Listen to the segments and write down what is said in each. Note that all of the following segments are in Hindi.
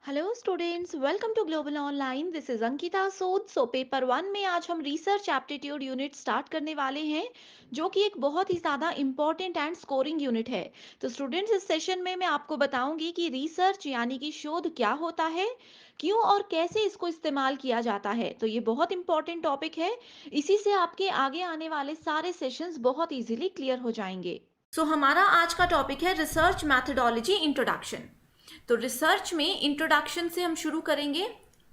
Hello students, welcome to global online. This is Ankita Sood. Paper one में आज हम रिसर्च एप्टीट्यूड यूनिट स्टार्ट करने वाले हैं, जो कि एक बहुत ही ज़्यादा इंपॉर्टेंट एंड स्कोरिंग यूनिट है। तो स्टूडेंट्स, इस सेशन में मैं आपको बताऊंगी कि रिसर्च यानी कि शोध क्या होता है, क्यों और कैसे इसको इस्तेमाल किया जाता है। तो ये बहुत इंपॉर्टेंट टॉपिक है। इसी से आपके आगे आने वाले सारे सेशंस बहुत इजीली क्लियर हो जाएंगे। हमारा आज का टॉपिक है रिसर्च मैथडोलॉजी इंट्रोडक्शन। तो रिसर्च में इंट्रोडक्शन से हम शुरू करेंगे।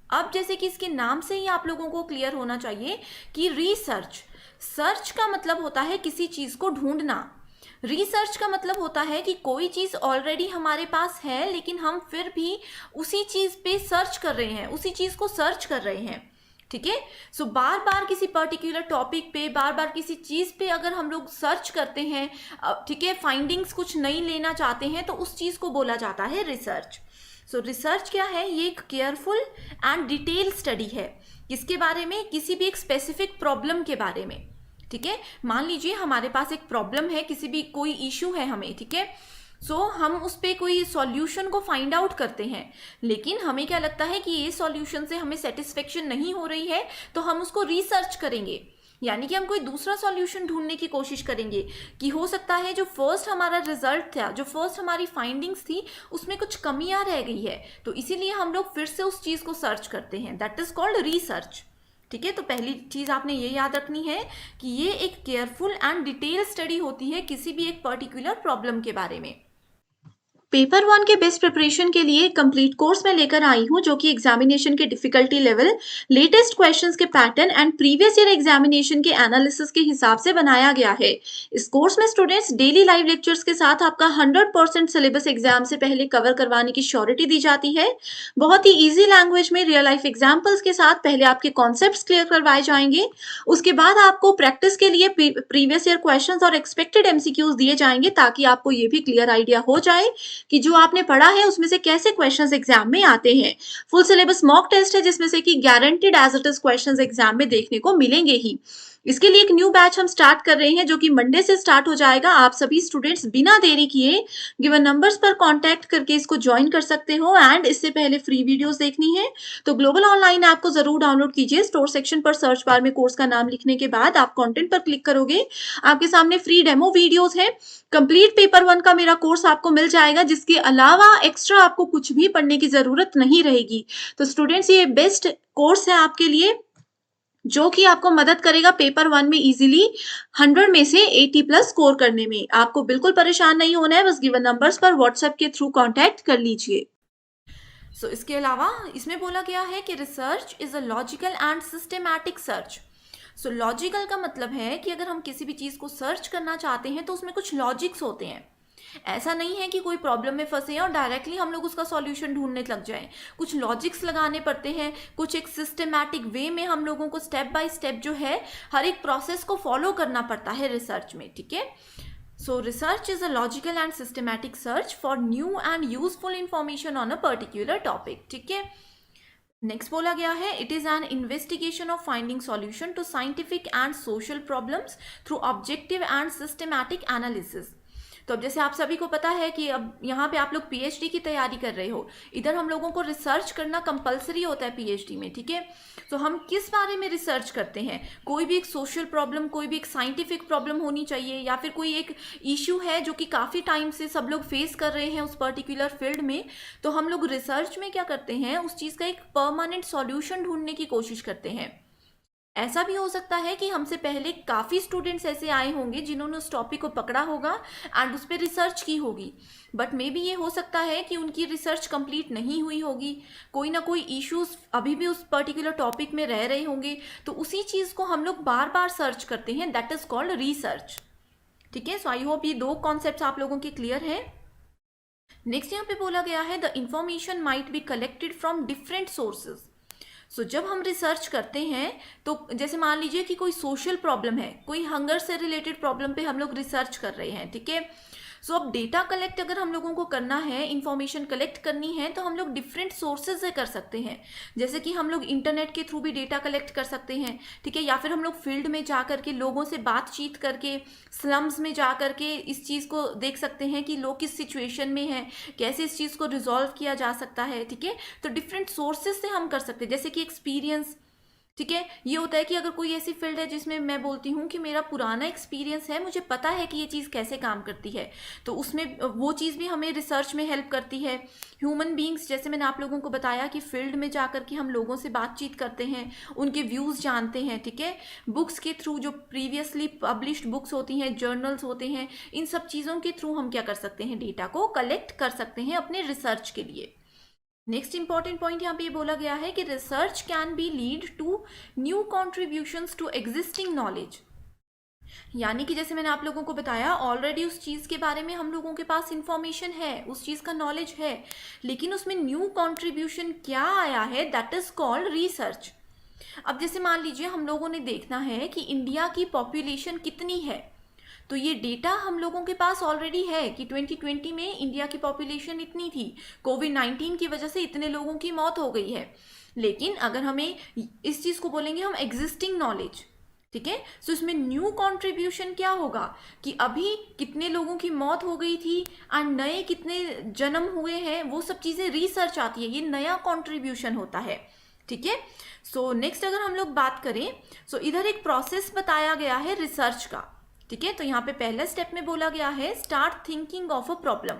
अब जैसे कि इसके नाम से ही आप लोगों को क्लियर होना चाहिए कि रिसर्च, सर्च का मतलब होता है किसी चीज को ढूंढना। रिसर्च का मतलब होता है कि कोई चीज ऑलरेडी हमारे पास है, लेकिन हम फिर भी उसी चीज पे सर्च कर रहे हैं, उसी चीज को सर्च कर रहे हैं। ठीक है। बार बार किसी पर्टिकुलर टॉपिक पे, बार बार किसी चीज पे अगर हम लोग सर्च करते हैं, ठीक है, फाइंडिंग्स कुछ नई लेना चाहते हैं, तो उस चीज को बोला जाता है रिसर्च। रिसर्च क्या है? ये एक केयरफुल एंड डिटेल स्टडी है। किसके बारे में? किसी भी एक स्पेसिफिक प्रॉब्लम के बारे में। ठीक है। मान लीजिए हमारे पास एक प्रॉब्लम है, किसी भी कोई इश्यू है हमें, ठीक है। हम उस पर कोई सॉल्यूशन को फाइंड आउट करते हैं, लेकिन हमें क्या लगता है कि ये सॉल्यूशन से हमें सेटिस्फेक्शन नहीं हो रही है, तो हम उसको रिसर्च करेंगे। यानी कि हम कोई दूसरा सॉल्यूशन ढूंढने की कोशिश करेंगे कि हो सकता है जो फर्स्ट हमारा रिजल्ट था, जो फर्स्ट हमारी फाइंडिंग्स थी, उसमें कुछ कमियां रह गई है, तो इसीलिए हम लोग फिर से उस चीज को सर्च करते हैं। That is called research. ठीक है। तो पहली चीज आपने ये याद रखनी है कि ये एक केयरफुल एंड डिटेल स्टडी होती है किसी भी एक पर्टिकुलर प्रॉब्लम के बारे में। पेपर वन के बेस्ट प्रिपरेशन के लिए कंप्लीट कोर्स में लेकर आई हूँ, जो कि एग्जामिनेशन के डिफिकल्टी लेवल, लेटेस्ट क्वेश्चंस के pattern and previous year examination के एनालिसिस के हिसाब से बनाया गया है। इस कोर्स में स्टूडेंट्स डेली लाइव लेक्चर्स के साथ आपका 100% सिलेबस एग्जाम से पहले कवर करवाने की श्योरिटी दी जाती है। बहुत ही ईजी लैंग्वेज में रियल लाइफ एग्जाम्पल्स के साथ पहले आपके कॉन्सेप्ट क्लियर करवाए जाएंगे। उसके बाद आपको प्रैक्टिस के लिए प्रीवियस ईयर क्वेश्चन और एक्सपेक्टेड एमसीक्यूज दिए जाएंगे, ताकि आपको ये भी क्लियर आइडिया हो जाए कि जो आपने पढ़ा है उसमें से कैसे क्वेश्चंस एग्जाम में आते हैं। फुल सिलेबस मॉक टेस्ट है, जिसमें से कि guaranteed as it is questions exam में देखने को मिलेंगे ही। इसके लिए एक न्यू बैच हम स्टार्ट कर रहे हैं, जो कि मंडे से स्टार्ट हो जाएगा। आप सभी स्टूडेंट्स बिना देरी किए गिवन नंबर्स पर कांटेक्ट करके इसको ज्वाइन कर सकते हो। एंड इससे पहले फ्री वीडियोस देखनी है तो ग्लोबल ऑनलाइन ऐप को जरूर डाउनलोड कीजिए। स्टोर सेक्शन पर सर्च बार में कोर्स का नाम लिखने के बाद आप कंटेंट पर क्लिक करोगे, आपके सामने फ्री डेमो वीडियोस है। कंप्लीट पेपर वन का मेरा कोर्स आपको मिल जाएगा, जिसके अलावा एक्स्ट्रा आपको कुछ भी पढ़ने की जरूरत नहीं रहेगी। तो स्टूडेंट्स, ये बेस्ट कोर्स है आपके लिए, जो कि आपको मदद करेगा पेपर वन में इजीली 100 में से 80+ स्कोर करने में। आपको बिल्कुल परेशान नहीं होना है, बस गिवन नंबर्स पर व्हाट्सएप के थ्रू कांटेक्ट कर लीजिए। इसके अलावा इसमें बोला गया है कि research is a logical and systematic search. Logical का मतलब है कि अगर हम किसी भी चीज को सर्च करना चाहते हैं तो उसमें कुछ लॉजिक्स होते हैं। ऐसा नहीं है कि कोई प्रॉब्लम में फंसे हैं और डायरेक्टली हम लोग उसका सॉल्यूशन ढूंढने लग जाएं। कुछ लॉजिक्स लगाने पड़ते हैं, कुछ एक सिस्टमैटिक वे में हम लोगों को स्टेप बाय स्टेप जो है हर एक प्रोसेस को फॉलो करना पड़ता है रिसर्च में। ठीक है। Research is a logical and systematic search for new and useful information on a particular topic. ठीक है। नेक्स्ट बोला गया है, it is an investigation of finding solution to scientific and social problems through objective and systematic analysis. तो अब जैसे आप सभी को पता है कि अब यहाँ पे आप लोग पीएचडी की तैयारी कर रहे हो, इधर हम लोगों को रिसर्च करना कंपलसरी होता है पीएचडी में। ठीक है। तो हम किस बारे में रिसर्च करते हैं? कोई भी एक सोशल प्रॉब्लम, कोई भी एक साइंटिफिक प्रॉब्लम होनी चाहिए, या फिर कोई एक इश्यू है जो कि काफ़ी टाइम से सब लोग फेस कर रहे हैं उस पर्टिकुलर फील्ड में, तो हम लोग रिसर्च में क्या करते हैं, उस चीज़ का एक परमानेंट सॉल्यूशन ढूंढने की कोशिश करते हैं। ऐसा भी हो सकता है कि हमसे पहले काफ़ी स्टूडेंट्स ऐसे आए होंगे जिन्होंने उस टॉपिक को पकड़ा होगा एंड उस पर रिसर्च की होगी, बट मे बी ये हो सकता है कि उनकी रिसर्च कंप्लीट नहीं हुई होगी, कोई ना कोई इश्यूज अभी भी उस पर्टिकुलर टॉपिक में रह रहे होंगे, तो उसी चीज़ को हम लोग बार बार सर्च करते हैं। That is called research. ठीक है। आई होप ये दो कॉन्सेप्ट आप लोगों के क्लियर हैं। नेक्स्ट यहाँ पे बोला गया है, the information might be collected from different sources. जब हम रिसर्च करते हैं तो जैसे मान लीजिए कि कोई सोशल प्रॉब्लम है, कोई हंगर से रिलेटेड प्रॉब्लम पे हम लोग रिसर्च कर रहे हैं। ठीक है। सो अब डेटा कलेक्ट अगर हम लोगों को करना है, इंफॉर्मेशन कलेक्ट करनी है, तो हम लोग डिफरेंट सोर्सेज से कर सकते हैं। जैसे कि हम लोग इंटरनेट के थ्रू भी डेटा कलेक्ट कर सकते हैं, ठीक है, या फिर हम लोग फील्ड में जा करके लोगों से बातचीत करके, स्लम्स में जा करके इस चीज़ को देख सकते हैं कि लोग किस सिचुएशन में हैं, कैसे इस चीज़ को रिजॉल्व किया जा सकता है, ठीक है। तो डिफरेंट सोर्सेज से हम कर सकते हैं, जैसे कि एक्सपीरियंस, ठीक है। ये होता है कि अगर कोई ऐसी फील्ड है जिसमें मैं बोलती हूँ कि मेरा पुराना एक्सपीरियंस है, मुझे पता है कि ये चीज़ कैसे काम करती है, तो उसमें वो चीज़ भी हमें रिसर्च में हेल्प करती है। ह्यूमन बींग्स, जैसे मैंने आप लोगों को बताया कि फील्ड में जा कर के हम लोगों से बातचीत करते हैं, उनके व्यूज़ जानते हैं, ठीक है। बुक्स के थ्रू, जो प्रीवियसली पब्लिश्ड बुक्स होती हैं, जर्नल्स होते हैं, इन सब चीज़ों के थ्रू हम क्या कर सकते हैं, डेटा को कलेक्ट कर सकते हैं अपने रिसर्च के लिए। नेक्स्ट इंपॉर्टेंट पॉइंट यहाँ पे ये बोला गया है कि research can be lead to new contributions to existing knowledge. यानी कि जैसे मैंने आप लोगों को बताया, ऑलरेडी उस चीज़ के बारे में हम लोगों के पास इंफॉर्मेशन है, उस चीज़ का नॉलेज है, लेकिन उसमें न्यू कॉन्ट्रीब्यूशन क्या आया है, दैट इज कॉल्ड रिसर्च। अब जैसे मान लीजिए हम लोगों ने देखना है कि इंडिया की पॉपुलेशन कितनी है, तो ये डेटा हम लोगों के पास ऑलरेडी है कि 2020 में इंडिया की पॉपुलेशन इतनी थी, कोविड-19 की वजह से इतने लोगों की मौत हो गई है। लेकिन अगर हमें इस चीज़ को बोलेंगे हम एग्जिस्टिंग नॉलेज, ठीक है, तो इसमें न्यू कंट्रीब्यूशन क्या होगा कि अभी कितने लोगों की मौत हो गई थी और नए कितने जन्म हुए हैं, वो सब चीज़ें रिसर्च आती है, ये नया कंट्रीब्यूशन होता है, ठीक है। सो नेक्स्ट अगर हम लोग बात करें, सो इधर एक प्रोसेस बताया गया है रिसर्च का, ठीक है। तो यहाँ पे पहला स्टेप में बोला गया है start thinking of a problem.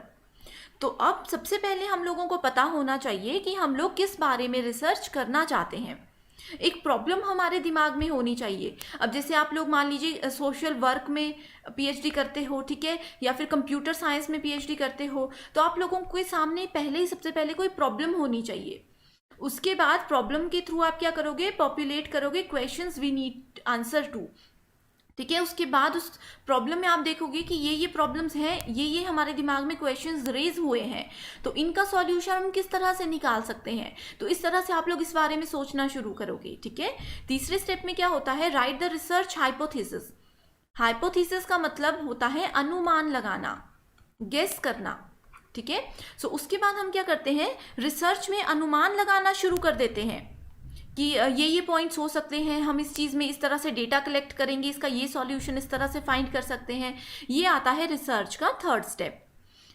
तो अब सबसे पहले हम लोगों को पता होना चाहिए कि हम लोग किस बारे में रिसर्च करना चाहते हैं। एक प्रॉब्लम हमारे दिमाग में होनी चाहिए। अब जैसे आप लोग मान लीजिए सोशल वर्क में पीएचडी करते हो, ठीक है, या फिर कंप्यूटर साइंस में पीएचडी करते हो, तो आप लोगों के सामने पहले ही सबसे पहले कोई प्रॉब्लम होनी चाहिए। उसके बाद प्रॉब्लम के थ्रू आप क्या करोगे, पॉपुलेट करोगे questions we need answer to, ठीक है। उसके बाद उस प्रॉब्लम में आप देखोगे कि ये प्रॉब्लम्स हैं, ये हमारे दिमाग में क्वेश्चंस रेज हुए हैं, तो इनका सॉल्यूशन हम किस तरह से निकाल सकते हैं। तो इस तरह से आप लोग इस बारे में सोचना शुरू करोगे, ठीक है। तीसरे स्टेप में क्या होता है, right the research hypothesis. Hypothesis का मतलब होता है अनुमान लगाना, गेस करना, ठीक है। सो उसके बाद हम क्या करते हैं, रिसर्च में अनुमान लगाना शुरू कर देते हैं कि ये पॉइंट्स हो सकते हैं, हम इस चीज़ में इस तरह से डेटा कलेक्ट करेंगे, इसका ये सॉल्यूशन इस तरह से फाइंड कर सकते हैं। ये आता है रिसर्च का थर्ड स्टेप।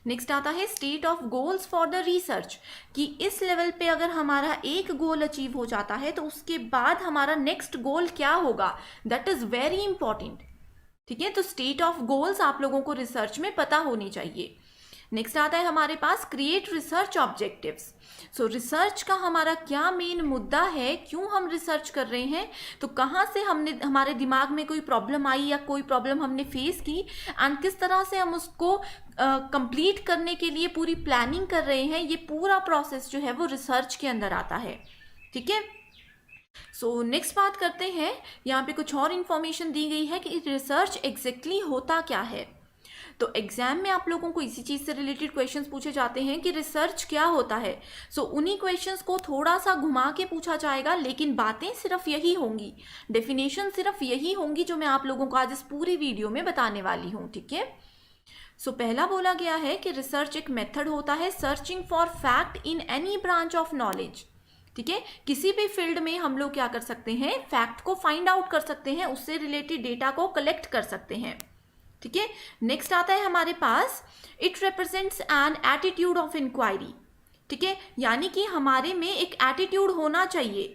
नेक्स्ट आता है state of goals for the research, कि इस लेवल पे अगर हमारा एक गोल अचीव हो जाता है तो उसके बाद हमारा नेक्स्ट गोल क्या होगा, दैट इज वेरी इंपॉर्टेंट, ठीक है। तो स्टेट ऑफ गोल्स आप लोगों को रिसर्च में पता होनी चाहिए। नेक्स्ट आता है हमारे पास create research objectives. So research का हमारा क्या मेन मुद्दा है, क्यों हम रिसर्च कर रहे हैं, तो कहाँ से हमने हमारे दिमाग में कोई प्रॉब्लम आई या कोई प्रॉब्लम हमने फेस की एंड किस तरह से हम उसको कंप्लीट करने के लिए पूरी प्लानिंग कर रहे हैं, ये पूरा प्रोसेस जो है वो रिसर्च के अंदर आता है, ठीक है। सो नेक्स्ट बात करते हैं, यहाँ पे कुछ और इन्फॉर्मेशन दी गई है कि रिसर्च एग्जैक्टली होता क्या है। तो एग्जाम में आप लोगों को इसी चीज़ से रिलेटेड क्वेश्चंस पूछे जाते हैं कि रिसर्च क्या होता है। सो उन्हीं क्वेश्चंस को थोड़ा सा घुमा के पूछा जाएगा, लेकिन बातें सिर्फ यही होंगी, डेफिनेशन सिर्फ यही होंगी जो मैं आप लोगों को आज इस पूरी वीडियो में बताने वाली हूँ, ठीक है। सो पहला बोला गया है कि रिसर्च एक मेथड होता है searching for fact in any branch of knowledge, ठीक है। किसी भी फील्ड में हम लोग क्या कर सकते हैं, फैक्ट को फाइंड आउट कर सकते हैं, उससे रिलेटेड डेटा को कलेक्ट कर सकते हैं, ठीक है। नेक्स्ट आता है हमारे पास it represents an attitude of inquiry, ठीक है, यानी कि हमारे में एक एटीट्यूड होना चाहिए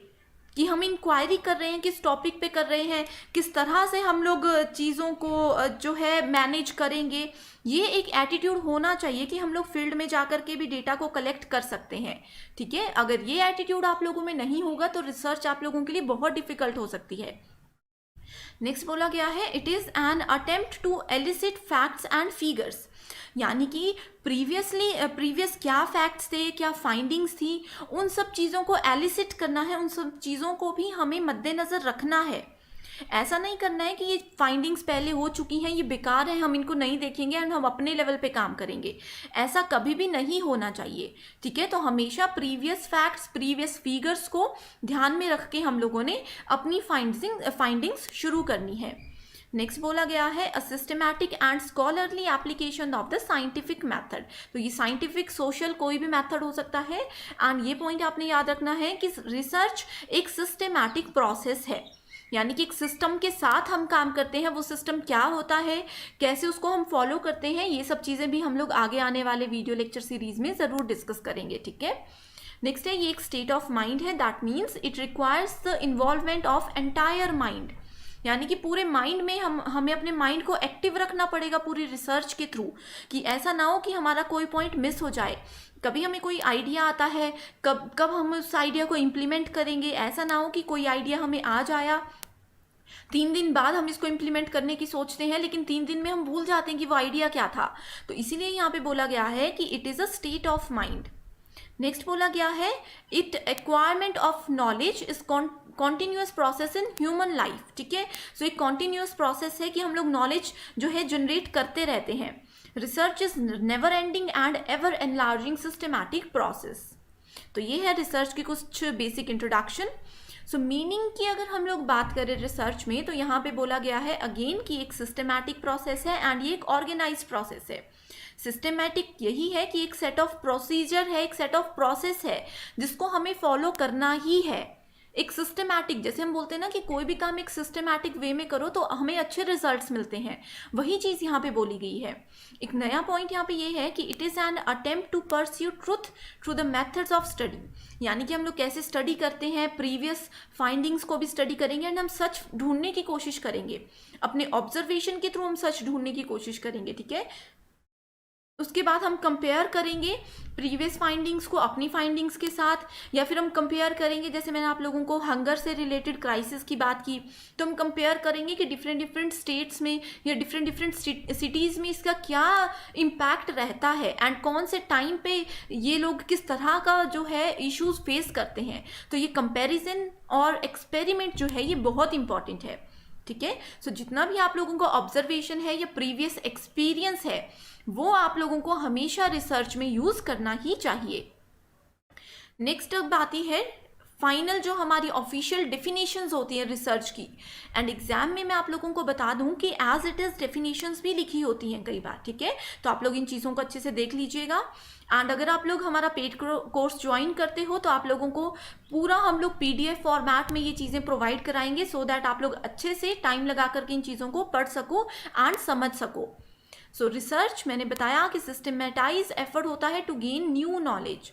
कि हम इंक्वायरी कर रहे हैं, किस टॉपिक पे कर रहे हैं, किस तरह से हम लोग चीज़ों को जो है मैनेज करेंगे, ये एक एटीट्यूड होना चाहिए कि हम लोग फील्ड में जाकर के भी डेटा को कलेक्ट कर सकते हैं, ठीक है। अगर ये एटीट्यूड आप लोगों में नहीं होगा तो रिसर्च आप लोगों के लिए बहुत डिफिकल्ट हो सकती है। नेक्स्ट बोला गया है it is an attempt to elicit facts and figures, यानी कि प्रीवियस क्या फैक्ट्स थे, क्या फाइंडिंग्स थी, उन सब चीज़ों को एलिसिट करना है, उन सब चीज़ों को भी हमें मद्देनज़र रखना है। ऐसा नहीं करना है कि ये फाइंडिंग्स पहले हो चुकी हैं, ये बेकार है, हम इनको नहीं देखेंगे एंड हम अपने लेवल पे काम करेंगे, ऐसा कभी भी नहीं होना चाहिए, ठीक है। तो हमेशा प्रीवियस फैक्ट्स, प्रीवियस फिगर्स को ध्यान में रख के हम लोगों ने अपनी फाइंडिंग्स शुरू करनी है। नेक्स्ट बोला गया है a systematic and scholarly application of the scientific method. तो ये साइंटिफिक, सोशल, कोई भी मेथड हो सकता है। एंड ये पॉइंट आपने याद रखना है कि रिसर्च एक सिस्टमैटिक प्रोसेस है, यानी कि एक सिस्टम के साथ हम काम करते हैं। वो सिस्टम क्या होता है, कैसे उसको हम फॉलो करते हैं, ये सब चीज़ें भी हम लोग आगे आने वाले वीडियो लेक्चर सीरीज में ज़रूर डिस्कस करेंगे, ठीक है। नेक्स्ट है ये एक स्टेट ऑफ माइंड है, that means it requires the involvement of entire mind, यानी कि पूरे माइंड में हमें अपने माइंड को एक्टिव रखना पड़ेगा पूरी रिसर्च के थ्रू, कि ऐसा ना हो कि हमारा कोई पॉइंट मिस हो जाए। कभी हमें कोई आइडिया आता है, कब हम उस आइडिया को इम्प्लीमेंट करेंगे, ऐसा ना हो कि कोई आइडिया हमें आज आया, 3 दिन बाद हम इसको इम्प्लीमेंट करने की सोचते हैं, लेकिन 3 दिन में हम भूल जाते हैं कि वो आइडिया क्या था। तो इसीलिए यहाँ पे बोला गया है कि it is a state of mind. Next बोला गया है it acquirement of knowledge is continuous process in human life, ठीक है। सो एक कॉन्टिन्यूस प्रोसेस है कि हम लोग नॉलेज जो है जनरेट करते रहते हैं। Research is never ending and ever enlarging systematic process. तो ये है रिसर्च की कुछ बेसिक इंट्रोडक्शन। सो मीनिंग की अगर हम लोग बात करें रिसर्च में, तो यहाँ पे बोला गया है अगेन कि एक सिस्टमैटिक प्रोसेस है एंड ये एक ऑर्गेनाइज्ड प्रोसेस है। सिस्टमैटिक यही है कि एक सेट ऑफ प्रोसीजर है, एक सेट ऑफ प्रोसेस है जिसको हमें फॉलो करना ही है। एक सिस्टमैटिक, जैसे हम बोलते हैं ना कि कोई भी काम एक सिस्टमैटिक वे में करो तो हमें अच्छे रिजल्ट्स मिलते हैं, वही चीज़ यहाँ पे बोली गई है। एक नया पॉइंट यहाँ पे ये है कि it is an attempt to pursue truth through the methods of study, यानी कि हम लोग कैसे स्टडी करते हैं, प्रीवियस फाइंडिंग्स को भी स्टडी करेंगे एंड हम सच ढूंढने की कोशिश करेंगे, अपने ऑब्जर्वेशन के थ्रू हम सच ढूंढने की कोशिश करेंगे, ठीक है। उसके बाद हम कंपेयर करेंगे प्रीवियस फाइंडिंग्स को अपनी फाइंडिंग्स के साथ, या फिर हम कंपेयर करेंगे, जैसे मैंने आप लोगों को हंगर से रिलेटेड क्राइसिस की बात की, तो हम कंपेयर करेंगे कि डिफरेंट स्टेट्स में या डिफरेंट सिटीज़ में इसका क्या इम्पैक्ट रहता है एंड कौन से टाइम पे ये लोग किस तरह का जो है इश्यूज फेस करते हैं। तो ये कंपेरिजन और एक्सपेरिमेंट जो है ये बहुत इंपॉर्टेंट है, ठीक है। सो जितना भी आप लोगों को ऑब्जर्वेशन है या प्रीवियस एक्सपीरियंस है वो आप लोगों को हमेशा रिसर्च में यूज करना ही चाहिए। नेक्स्ट अब आती है फाइनल जो हमारी ऑफिशियल डेफिनेशंस होती है रिसर्च की, एंड एग्जाम में मैं आप लोगों को बता दूं कि एज इट इज़ डेफिनेशंस भी लिखी होती हैं कई बार, ठीक है। तो आप लोग इन चीज़ों को अच्छे से देख लीजिएगा। एंड अगर आप लोग हमारा पेड कोर्स ज्वाइन करते हो तो आप लोगों को पूरा हम लोग PDF फॉर्मेट में ये चीज़ें प्रोवाइड कराएंगे, सो दैट आप लोग अच्छे से टाइम लगा करके इन चीज़ों को पढ़ सको एंड समझ सको। सो रिसर्च मैंने बताया कि सिस्टमेटाइज एफर्ट होता है to gain new knowledge.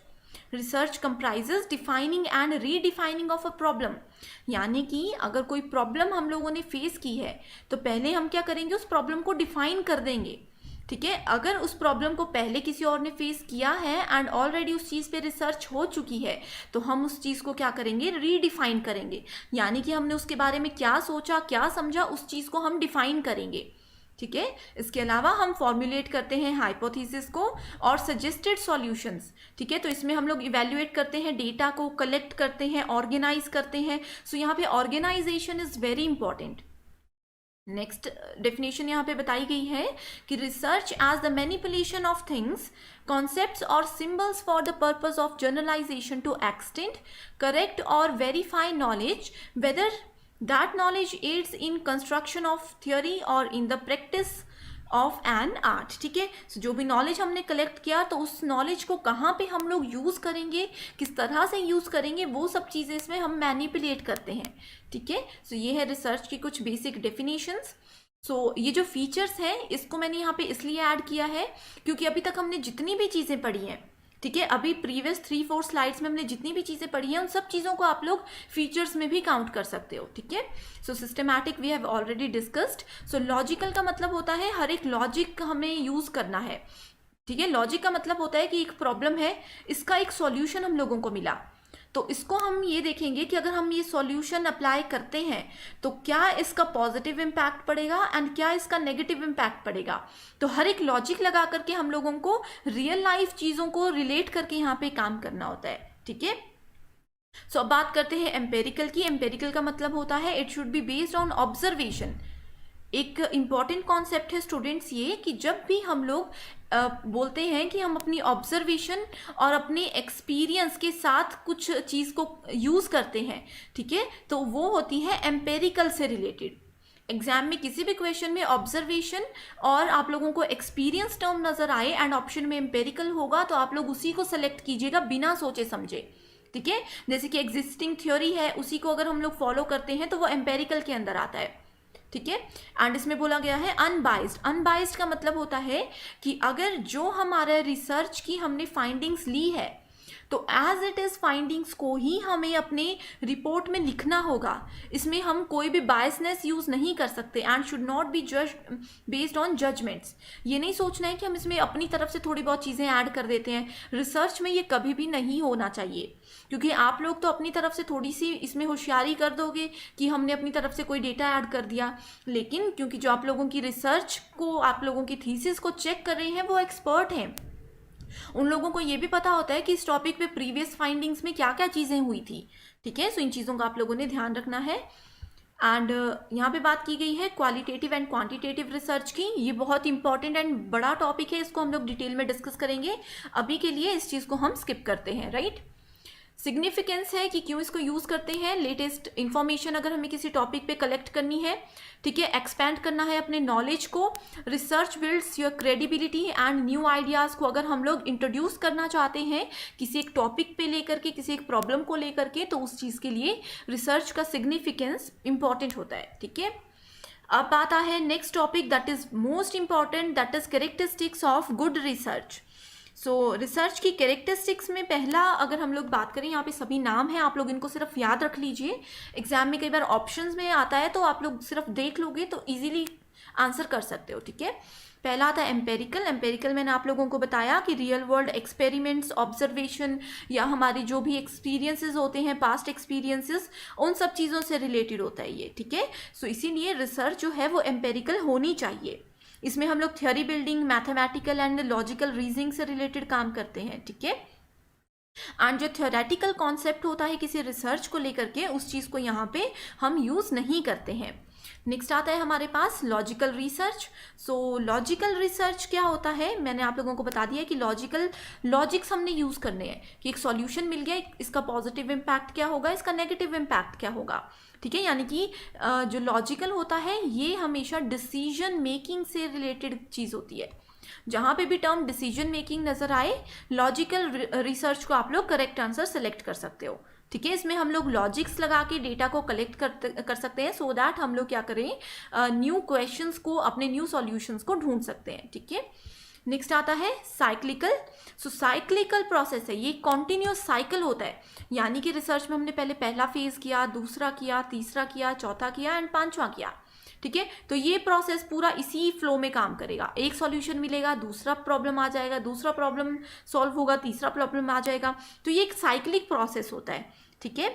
Research comprises defining and redefining of a problem, यानी कि अगर कोई प्रॉब्लम हम लोगों ने फेस की है तो पहले हम क्या करेंगे, उस प्रॉब्लम को डिफाइन कर देंगे, ठीक है। अगर उस प्रॉब्लम को पहले किसी और ने फेस किया है एंड ऑलरेडी उस चीज़ पे रिसर्च हो चुकी है तो हम उस चीज़ को क्या करेंगे, रीडिफाइन करेंगे, यानी कि हमने उसके बारे में क्या सोचा, क्या समझा, उस चीज़ को हम डिफाइन करेंगे, ठीक है। इसके अलावा हम फॉर्मुलेट करते हैं हाइपोथेसिस को और सजेस्टेड सॉल्यूशंस, ठीक है। तो इसमें हम लोग इवेल्युएट करते हैं डेटा को, कलेक्ट करते हैं, ऑर्गेनाइज करते हैं। सो यहाँ पे organisation is very important. Next definition यहाँ पे बताई गई है कि research as the manipulation of things, concepts और symbols for the purpose of generalisation to extend, correct और verify knowledge, whether that knowledge aids in construction of theory or in the practice of an art, ठीक है। so, जो भी नॉलेज हमने कलेक्ट किया तो उस नॉलेज को कहाँ पे हम लोग यूज़ करेंगे, किस तरह से यूज़ करेंगे, वो सब चीज़ें इसमें हम मैनिपुलेट करते हैं, ठीक है। सो ये है रिसर्च की कुछ बेसिक डेफिनेशंस। सो ये जो फीचर्स हैं इसको मैंने यहाँ पे इसलिए ऐड किया है क्योंकि अभी तक हमने जितनी भी चीज़ें पढ़ी हैं, ठीक है, अभी प्रीवियस 3-4 स्लाइड्स में हमने जितनी भी चीज़ें पढ़ी हैं उन सब चीज़ों को आप लोग फीचर्स में भी काउंट कर सकते हो, ठीक है। So systematic we have already discussed. So logical का मतलब होता है हर एक लॉजिक हमें यूज़ करना है, ठीक है। लॉजिक का मतलब होता है कि एक प्रॉब्लम है, इसका एक सॉल्यूशन हम लोगों को मिला, तो इसको हम ये देखेंगे कि अगर हम ये सॉल्यूशन अप्लाई करते हैं तो क्या इसका पॉजिटिव इम्पैक्ट पड़ेगा एंड क्या इसका नेगेटिव इम्पैक्ट पड़ेगा। तो हर एक लॉजिक लगा करके हम लोगों को रियल लाइफ चीज़ों को रिलेट करके यहाँ पे काम करना होता है, ठीक है। सो अब बात करते हैं एम्पेरिकल की। एम्पेरिकल का मतलब होता है it should be based on observation. एक इम्पॉर्टेंट कॉन्सेप्ट है स्टूडेंट्स ये कि जब भी हम लोग बोलते हैं कि हम अपनी ऑब्जर्वेशन और अपने एक्सपीरियंस के साथ कुछ चीज़ को यूज़ करते हैं, ठीक है, तो वो होती है एम्पेरिकल से रिलेटेड। एग्जाम में किसी भी क्वेश्चन में ऑब्जर्वेशन और आप लोगों को एक्सपीरियंस टर्म नजर आए एंड ऑप्शन में एम्पेरिकल होगा तो आप लोग उसी को सेलेक्ट कीजिएगा बिना सोचे समझे, ठीक है। जैसे कि एग्जिस्टिंग थ्योरी है, उसी को अगर हम लोग फॉलो करते हैं तो वो एम्पेरिकल के अंदर आता है, ठीक है। एंड इसमें बोला गया है अनबाइज्ड। अनबाइज्ड का मतलब होता है कि अगर जो हमारा रिसर्च की हमने फाइंडिंग्स ली है तो एज इट इज फाइंडिंग्स को ही हमें अपने रिपोर्ट में लिखना होगा। इसमें हम कोई भी बायसनेस यूज नहीं कर सकते and should not be judged based on judgments. ये नहीं सोचना है कि हम इसमें अपनी तरफ से थोड़ी बहुत चीज़ें ऐड कर देते हैं। रिसर्च में ये कभी भी नहीं होना चाहिए, क्योंकि आप लोग तो अपनी तरफ से थोड़ी सी इसमें होशियारी कर दोगे कि हमने अपनी तरफ से कोई डेटा ऐड कर दिया, लेकिन क्योंकि जो आप लोगों की रिसर्च को, आप लोगों की थीसिस को चेक कर रहे हैं वो एक्सपर्ट हैं, उन लोगों को ये भी पता होता है कि इस टॉपिक पे प्रीवियस फाइंडिंग्स में क्या क्या चीज़ें हुई थी, ठीक है। सो इन चीज़ों का आप लोगों ने ध्यान रखना है। एंड यहाँ पे बात की गई है क्वालिटेटिव एंड क्वांटिटेटिव रिसर्च की। ये बहुत इंपॉर्टेंट एंड बड़ा टॉपिक है, इसको हम लोग डिटेल में डिस्कस करेंगे। अभी के लिए इस चीज़ को हम स्किप करते हैं, राइट। सिग्निफिकेंस है कि क्यों इसको यूज़ करते हैं। लेटेस्ट इन्फॉर्मेशन अगर हमें किसी टॉपिक पे कलेक्ट करनी है, ठीक है, एक्सपैंड करना है अपने नॉलेज को। Research builds your credibility and new ideas को अगर हम लोग इंट्रोड्यूस करना चाहते हैं किसी एक टॉपिक पे लेकर के, किसी एक प्रॉब्लम को लेकर के, तो उस चीज़ के लिए रिसर्च का सिग्निफिकेंस इंपॉर्टेंट होता है, ठीक है। अब आता है next topic that is most important, that is characteristics of good research. So research की कैरेक्टरिस्टिक्स में पहला अगर हम लोग बात करें, यहाँ पे सभी नाम हैं, आप लोग इनको सिर्फ याद रख लीजिए। एग्जाम में कई बार ऑप्शंस में आता है तो आप लोग सिर्फ देख लोगे तो इजीली आंसर कर सकते हो, ठीक है। पहला आता है एम्पेरिकल। एम्पेरिकल मैंने आप लोगों को बताया कि रियल वर्ल्ड एक्सपेरिमेंट्स, ऑब्जर्वेशन या हमारी जो भी एक्सपीरियंसेस होते हैं, पास्ट एक्सपीरियंसेस, उन सब चीज़ों से रिलेटेड होता है ये, ठीक है। सो इसीलिए रिसर्च जो है वो एम्पेरिकल होनी चाहिए। इसमें हम लोग theory building, mathematical and logical reasoning से रिलेटेड काम करते हैं, ठीक है। एंड जो थ्योरेटिकल कॉन्सेप्ट होता है किसी रिसर्च को लेकर के, उस चीज़ को यहाँ पे हम यूज़ नहीं करते हैं। नेक्स्ट आता है हमारे पास logical research. So logical research क्या होता है, मैंने आप लोगों को बता दिया कि लॉजिक्स हमने यूज़ करने हैं कि एक सॉल्यूशन मिल गया, इसका पॉजिटिव इम्पैक्ट क्या होगा, इसका नेगेटिव इम्पैक्ट क्या होगा, ठीक है। यानी कि जो लॉजिकल होता है ये हमेशा डिसीजन मेकिंग से रिलेटेड चीज़ होती है। जहाँ पे भी टर्म डिसीजन मेकिंग नज़र आए, लॉजिकल रिसर्च को आप लोग करेक्ट आंसर सेलेक्ट कर सकते हो, ठीक है। इसमें हम लोग लॉजिक्स लगा के डेटा को कलेक्ट कर सकते हैं, सो दैट हम लोग क्या करें, न्यू क्वेश्चंस को, अपने न्यू सॉल्यूशंस को ढूंढ सकते हैं, ठीक है। नेक्स्ट आता है साइक्लिकल। सो साइक्लिकल प्रोसेस है, ये कॉन्टिन्यूस साइकिल होता है। यानी कि रिसर्च में हमने पहले पहला फेज किया, दूसरा किया, तीसरा किया, चौथा किया एंड पांचवा किया, ठीक है। तो ये प्रोसेस पूरा इसी फ्लो में काम करेगा। एक सॉल्यूशन मिलेगा, दूसरा प्रॉब्लम आ जाएगा, दूसरा प्रॉब्लम सॉल्व होगा, तीसरा प्रॉब्लम आ जाएगा। तो ये एक साइक्लिक प्रोसेस होता है, ठीक है।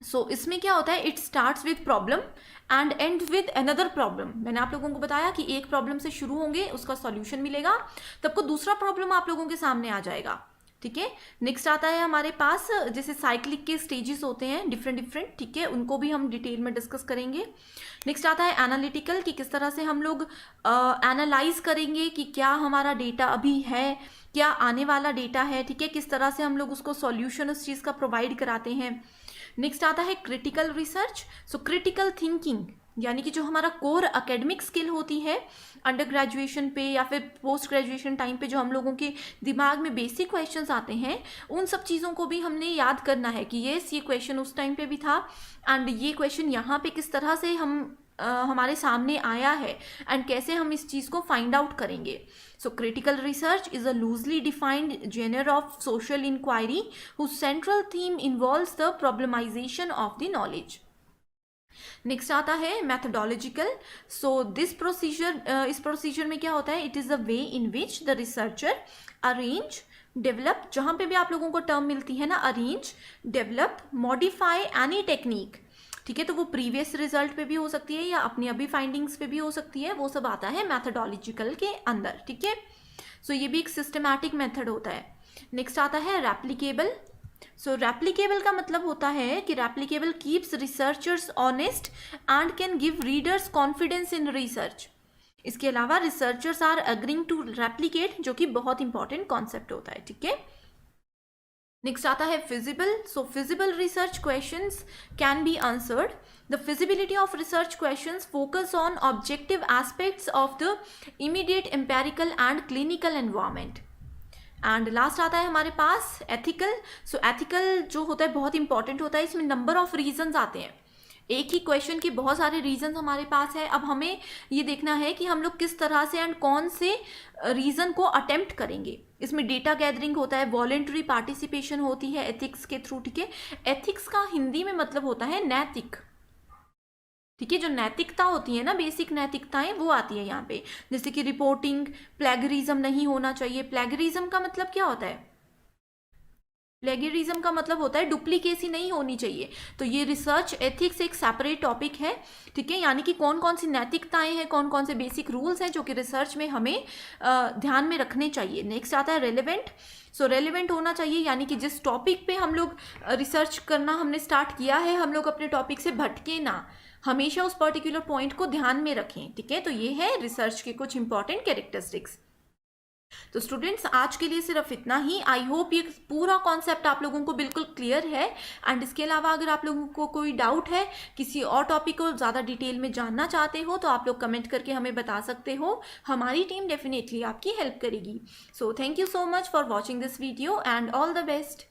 सो इसमें क्या होता है, it starts with problem and and with another problem. मैंने आप लोगों को बताया कि एक प्रॉब्लम से शुरू होंगे, उसका सॉल्यूशन मिलेगा, तब को दूसरा प्रॉब्लम आप लोगों के सामने आ जाएगा, ठीक है। नेक्स्ट आता है हमारे पास, जैसे साइक्लिक के स्टेजेस होते हैं डिफरेंट, ठीक है, उनको भी हम डिटेल में डिस्कस करेंगे। नेक्स्ट आता है एनालिटिकल, कि किस तरह से हम लोग एनालाइज करेंगे कि क्या हमारा डेटा अभी है, क्या आने वाला डेटा है, ठीक है, किस तरह से हम लोग उसको सॉल्यूशन उस चीज़ का प्रोवाइड कराते हैं। नेक्स्ट आता है critical research. So critical thinking, यानी कि जो हमारा कोर एकेडमिक स्किल होती है अंडर ग्रेजुएशन पे या फिर पोस्ट ग्रेजुएशन टाइम पे, जो हम लोगों के दिमाग में बेसिक क्वेश्चंस आते हैं, उन सब चीज़ों को भी हमने याद करना है कि ये क्वेश्चन उस टाइम पे भी था एंड ये क्वेश्चन यहाँ पे किस तरह से हमारे सामने आया है एंड कैसे हम इस चीज़ को फाइंड आउट करेंगे। So critical research is a loosely defined genre of social inquiry whose central theme involves the problematisation of the knowledge. Next आता है मैथडोलॉजिकल। सो इस प्रोसीजर में क्या होता है, it is a way in which the researcher arrange, develop, जहाँ पे भी आप लोगों को टर्म मिलती है ना, arrange, develop, modify any technique, ठीक है। तो वो प्रीवियस रिजल्ट पे भी हो सकती है या अपनी अभी फाइंडिंग्स पे भी हो सकती है, वो सब आता है मैथडोलॉजिकल के अंदर, ठीक है। सो ये भी एक सिस्टमैटिक मेथड होता है। नेक्स्ट आता है रेप्लिकेबल। सो रेप्लिकेबल का मतलब होता है कि replicable keeps researchers honest and can give readers confidence in research. इसके अलावा researchers are agreeing to replicate, जो कि बहुत इंपॉर्टेंट कॉन्सेप्ट होता है, ठीक है। नेक्स्ट आता है feasible. So feasible research questions can be answered. The feasibility of research questions focus on objective aspects of the immediate empirical and clinical environment. And last आता है हमारे पास एथिकल। सो एथिकल जो होता है बहुत इंपॉर्टेंट होता है, इसमें नंबर ऑफ रीजंस आते हैं, एक ही क्वेश्चन के बहुत सारे रीजंस हमारे पास है। अब हमें ये देखना है कि हम लोग किस तरह से एंड कौन से रीजन को अटेम्प्ट करेंगे। इसमें डेटा गैदरिंग होता है, वॉलेंटरी पार्टिसिपेशन होती है एथिक्स के थ्रू, ठीक है। एथिक्स का हिंदी में मतलब होता है नैतिक, ठीक है। जो नैतिकता होती है ना, बेसिक नैतिकताएं, वो आती है यहाँ पे। जैसे कि रिपोर्टिंग, प्लेगरिज्म नहीं होना चाहिए। प्लेगरिज्म का मतलब क्या होता है? प्लेगरिज्म का मतलब होता है डुप्लीकेसी नहीं होनी चाहिए। तो ये रिसर्च एथिक्स एक सेपरेट टॉपिक है, ठीक है। यानी कि कौन कौन सी नैतिकताएं हैं, कौन कौन से बेसिक रूल्स हैं जो कि रिसर्च में हमें ध्यान में रखने चाहिए। नेक्स्ट आता है रेलेवेंट। सो रेलेवेंट होना चाहिए, यानी कि जिस टॉपिक पे हम लोग रिसर्च करना हमने स्टार्ट किया है, हम लोग अपने टॉपिक से भटके ना, हमेशा उस पर्टिकुलर पॉइंट को ध्यान में रखें, ठीक है। तो ये है रिसर्च के कुछ इंपॉर्टेंट कैरेक्टरिस्टिक्स। तो स्टूडेंट्स आज के लिए सिर्फ इतना ही। आई होप ये पूरा कॉन्सेप्ट आप लोगों को बिल्कुल क्लियर है। एंड इसके अलावा अगर आप लोगों को कोई डाउट है, किसी और टॉपिक को ज़्यादा डिटेल में जानना चाहते हो, तो आप लोग कमेंट करके हमें बता सकते हो। हमारी टीम डेफिनेटली आपकी हेल्प करेगी। So thank you so much for watching this video and all the best.